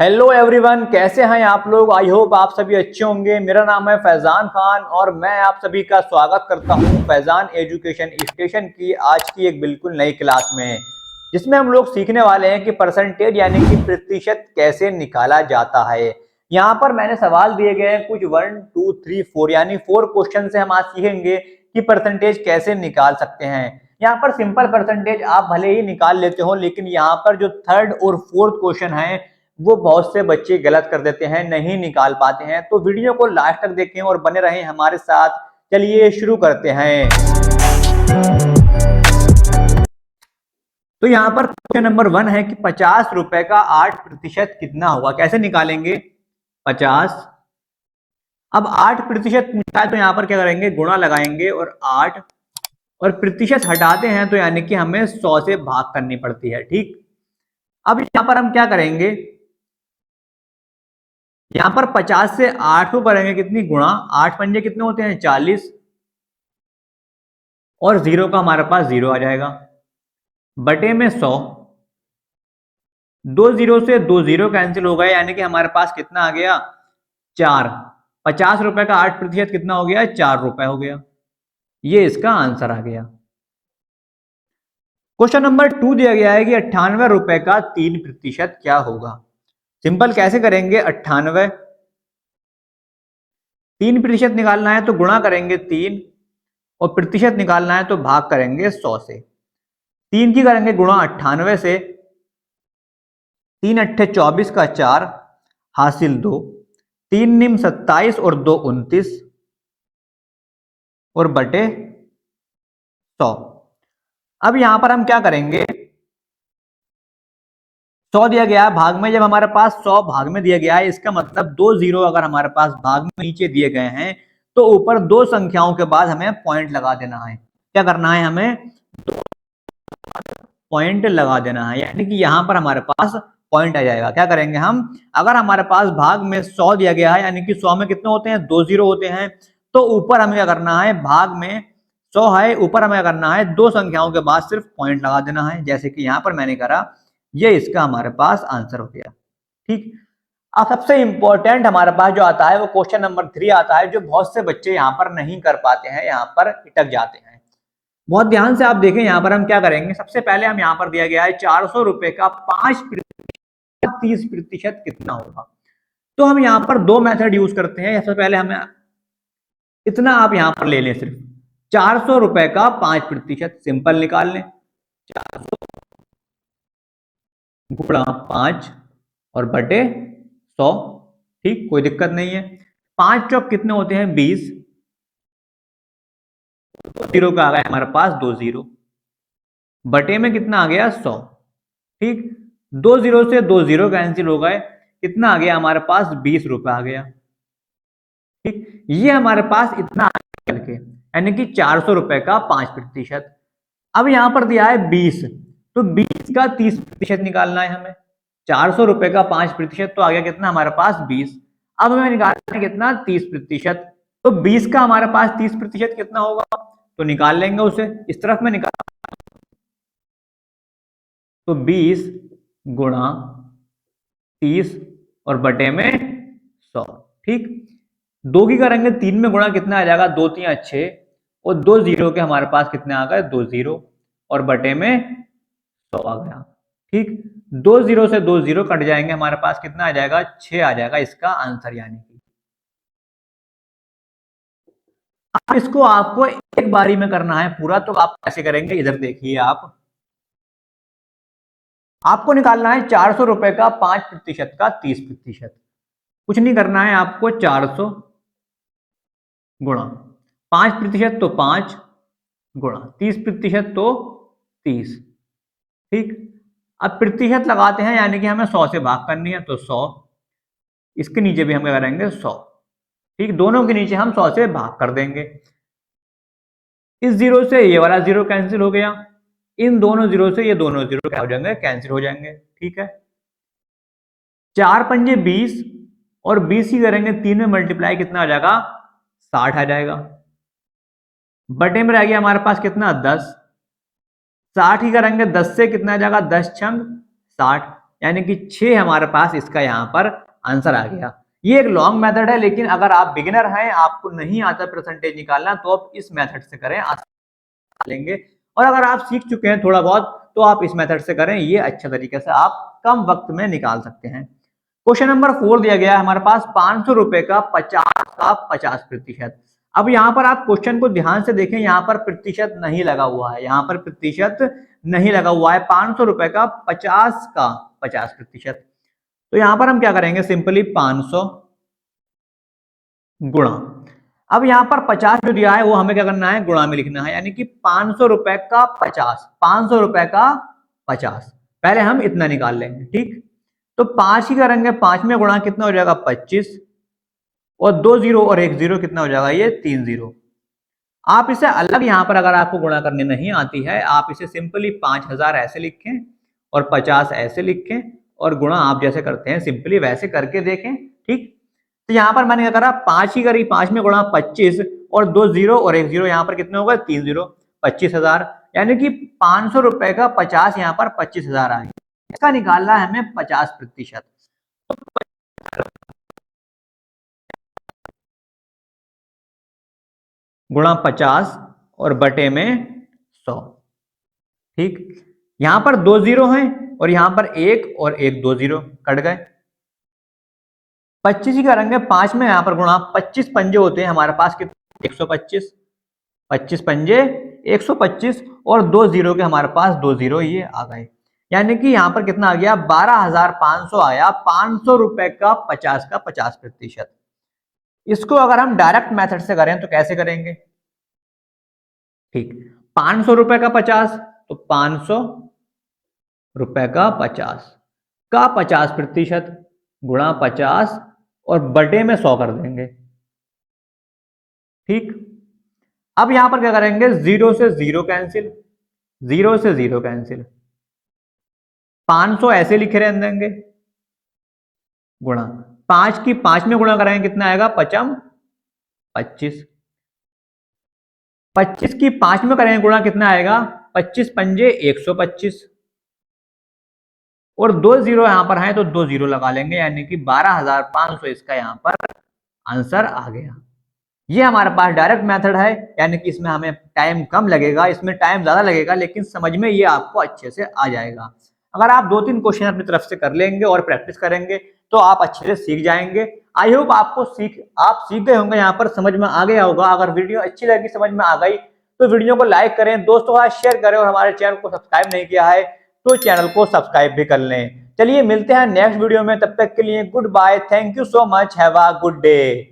Hello everyone, कैसे हैं आप लोग। आई होप आप सभी अच्छे होंगे। मेरा नाम है फैजान खान और मैं आप सभी का स्वागत करता हूं फैजान एजुकेशन स्टेशन की आज की एक बिल्कुल नई क्लास में, जिसमें हम लोग सीखने वाले हैं कि परसेंटेज यानी कि प्रतिशत कैसे निकाला जाता है। यहाँ पर मैंने सवाल दिए गए हैं कुछ 1 2 3 4 यानी 4 क्वेश्चन से हम आज सीखेंगे कि परसेंटेज कैसे निकाल सकते हैं। यहाँ पर सिंपल परसेंटेज आप भले ही निकाल लेते हो, लेकिन यहाँ पर जो थर्ड और फोर्थ क्वेश्चन है वो बहुत से बच्चे गलत कर देते हैं, नहीं निकाल पाते हैं। तो वीडियो को लास्ट तक देखें और बने रहें हमारे साथ। चलिए शुरू करते हैं। तो यहाँ पर क्वेश्चन नंबर 1 है कि 50 रुपए का 8% कितना होगा। कैसे निकालेंगे 50। अब 8% पूछा है तो यहाँ पर क्या करेंगे, गुणा लगाएंगे और 8 और प्रतिशत हटाते हैं तो यानी कि हमें 100 से भाग करनी पड़ती है। ठीक, अब यहाँ पर हम क्या करेंगे, यहां पर 50 से 8 को करेंगे कितनी गुणा, 8 पंजे कितने होते हैं 40 और जीरो का हमारे पास जीरो आ जाएगा बटे में 100। दो जीरो से दो जीरो कैंसिल हो गए यानी कि हमारे पास कितना आ गया 4। 50 रुपए का 8% कितना हो गया 4 रुपए हो गया। ये इसका आंसर आ गया। क्वेश्चन नंबर 2 दिया गया है कि 98 रुपए का 3% क्या होगा। सिंपल कैसे करेंगे, 98 3% निकालना है तो गुणा करेंगे 3 और प्रतिशत निकालना है तो भाग करेंगे 100 से। 3 की करेंगे गुणा 98 से, 3 अट्ठे 24 का 4 हासिल 2, 3 निम 27 और 2 29 और बटे 100। अब यहां पर हम क्या करेंगे, 100 दिया गया है भाग में, जब हमारे पास 100 भाग में दिया गया है इसका मतलब दो जीरो अगर हमारे पास भाग में नीचे दिए गए हैं तो ऊपर दो संख्याओं के बाद हमें पॉइंट लगा देना है। क्या करना है, हमें पॉइंट लगा देना है, यानी कि यहां पर हमारे पास पॉइंट आ जाएगा। क्या करेंगे हम, अगर हमारे पास भाग में 100 दिया गया है यानी कि 100 में कितने होते हैं दो जीरो होते हैं, तो ऊपर हमें क्या करना है, भाग में 100 है ऊपर हमें क्या करना है, दो संख्याओं के बाद सिर्फ पॉइंट लगा देना है, जैसे कि यहां पर मैंने करा। ये इसका हमारे पास आंसर हो गया। ठीक, अब सबसे इंपॉर्टेंट हमारे पास जो आता है वो क्वेश्चन नंबर 3 आता है, जो बहुत से बच्चे यहाँ पर नहीं कर पाते हैं, यहाँ पर अटक जाते हैं। बहुत ध्यान से आप देखें, यहाँ पर हम क्या करेंगे, सबसे पहले हम यहाँ पर दिया गया है 400 रुपए का 5% 30% कितना होगा। तो हम यहाँ पर दो मेथड यूज करते हैं। सबसे पहले हमें इतना आप यहाँ पर ले लें, सिर्फ 400 रुपए का 5% सिंपल निकाल लें, 400 गुणा 5 और बटे 100। ठीक, कोई दिक्कत नहीं है। 5 चौक कितने होते हैं 20, जीरो का आ गया हमारे पास दो जीरो, बटे में कितना आ गया 100। ठीक, दो जीरो से दो जीरो कैंसिल हो गए, कितना आ गया हमारे पास 20 रुपए आ गया। ठीक, ये हमारे पास इतना करके यानी कि 400 रुपए का 5%। अब यहां पर दिया है 20, तो 20 का 30% निकालना है हमें। 400 रुपए का 5% तो आ गया कितना हमारे पास 20। अब हमें निकालना है कितना 30%, तो 20 का हमारे पास 30% कितना होगा, तो निकाल लेंगे उसे, इस तरफ में निकाल, तो 20 गुणा 30 और बटे में 100। ठीक, दो की करेंगे 3 में गुणा, कितना आ जाएगा दो तीन अच्छे और दो जीरो के हमारे पास कितने आ गए दो जीरो और बटे में 100 आ गया। ठीक, दो जीरो से दो जीरो कट जाएंगे, हमारे पास कितना आ जाएगा 6 आ जाएगा इसका आंसर। यानी कि अब इसको आपको एक बारी में करना है पूरा, तो आप कैसे करेंगे इधर देखिए। आपको निकालना है 400 रुपए का 5% का 30%। कुछ नहीं करना है आपको, 400 गुणा 5% तो 5 गुणा 30% तो 30। ठीक, अब प्रतिशत लगाते हैं यानी कि हमें 100 से भाग करनी है, तो 100, इसके नीचे भी हम क्या करेंगे 100। ठीक, दोनों के नीचे हम 100 से भाग कर देंगे। इस जीरो से ये वाला जीरो कैंसिल हो गया, इन दोनों जीरो से ये दोनों जीरो क्या हो जाएंगे, कैंसिल हो जाएंगे। ठीक है, 4 पंजे 20 और 20 ही करेंगे 3 में मल्टीप्लाई, कितना आ जाएगा 60 आ जाएगा। बटे में रह गया हमारे पास कितना 10, 60 ही करेंगे 10 से, कितना आ जाएगा 10 छंग 60, यानी कि 6 हमारे पास इसका यहाँ पर आंसर आ गया। ये एक लॉन्ग मेथड है, लेकिन अगर आप बिगिनर हैं, आपको नहीं आता परसेंटेज निकालना, तो आप इस मेथड से करें, आसान लेंगे। और अगर आप सीख चुके हैं थोड़ा बहुत, तो आप इस मेथड से करें, ये अच्छे तरीके से आप कम वक्त में निकाल सकते हैं। क्वेश्चन नंबर 4 दिया गया है हमारे पास 500 रुपए का 50%। अब यहाँ पर आप क्वेश्चन को ध्यान से देखें, यहाँ पर प्रतिशत नहीं लगा हुआ है, यहाँ पर प्रतिशत नहीं लगा हुआ है। 500 रुपए का 50%। तो यहाँ पर हम क्या करेंगे, सिंपली 500 गुणा, अब यहाँ पर 50 जो दिया है वो हमें क्या करना है, गुणा में लिखना है, यानी कि 500 रुपए का 50, 500 रुपए का 50, पहले हम इतना निकाल लेंगे। ठीक, तो 5 ही करेंगे, 5 में गुणा कितना हो जाएगा 25, और 2 जीरो और 1 जीरो कितना हो जाएगा, ये 3 जीरो। आप इसे अलग, यहाँ पर अगर आपको गुणा करने नहीं आती है, आप इसे सिंपली 5000 ऐसे लिखें और 50 ऐसे लिखें, और गुणा आप जैसे करते हैं सिंपली वैसे करके देखें। ठीक, तो यहाँ पर मैंने क्या करा, 5 ही करी, 5 में गुणा 25, और 2 जीरो और 1 जीरो, यहाँ पर कितने होगा 3 जीरो, 25,000, यानी कि 500 रुपए का 50 यहाँ पर 25,000 आ गया। इसका निकालना है हमें 50%, गुणा 50 और बटे में 100। ठीक, यहां पर 2 जीरो हैं, और यहां पर 1 और 1 2 जीरो कट गए। 25 ही करेंगे, 5 में यहां पर गुणा, 25 पंजे होते हैं हमारे पास कितने, 125, 25 पंजे 125, और 2 जीरो के हमारे पास 2 जीरो ये आ गए, यानी कि यहां पर कितना आ गया, 12,500 आया। 500 रुपए का 50%। इसको अगर हम डायरेक्ट मेथड से करें तो कैसे करेंगे। ठीक, 500 रुपए का 50, तो 500 रुपए का 50 का 50% गुणा 50 और बटे में 100 कर देंगे। ठीक, अब यहां पर क्या करेंगे, 0 से 0 कैंसिल, 0 से 0 कैंसिल, 500 ऐसे लिखे रहने देंगे, गुणा 5 की 5 में गुणा कराएंगे कितना आएगा, 5 25, 25 की 5 में करेंगे गुणा कितना आएगा, 25 पंजे 125, और 2 जीरो यहां पर है तो 2 जीरो लगा लेंगे, यानी कि 12,500 इसका यहां पर आंसर आ गया। ये हमारे पास डायरेक्ट मेथड है, यानी कि इसमें हमें टाइम कम लगेगा, इसमें टाइम ज्यादा लगेगा, लेकिन समझ में ये आपको अच्छे से आ जाएगा। अगर आप 2-3 क्वेश्चन अपनी तरफ से कर लेंगे और प्रैक्टिस करेंगे तो आप अच्छे से सीख जाएंगे। आई होप आप सीख गए होंगे, यहाँ पर समझ में आ गया होगा। अगर वीडियो अच्छी लगी, समझ में आ गई, तो वीडियो को लाइक करें, दोस्तों के साथ शेयर करें, और हमारे चैनल को सब्सक्राइब नहीं किया है तो चैनल को सब्सक्राइब भी कर लें। चलिए मिलते हैं नेक्स्ट वीडियो में, तब तक के लिए good bye, thank you so much, have a good day.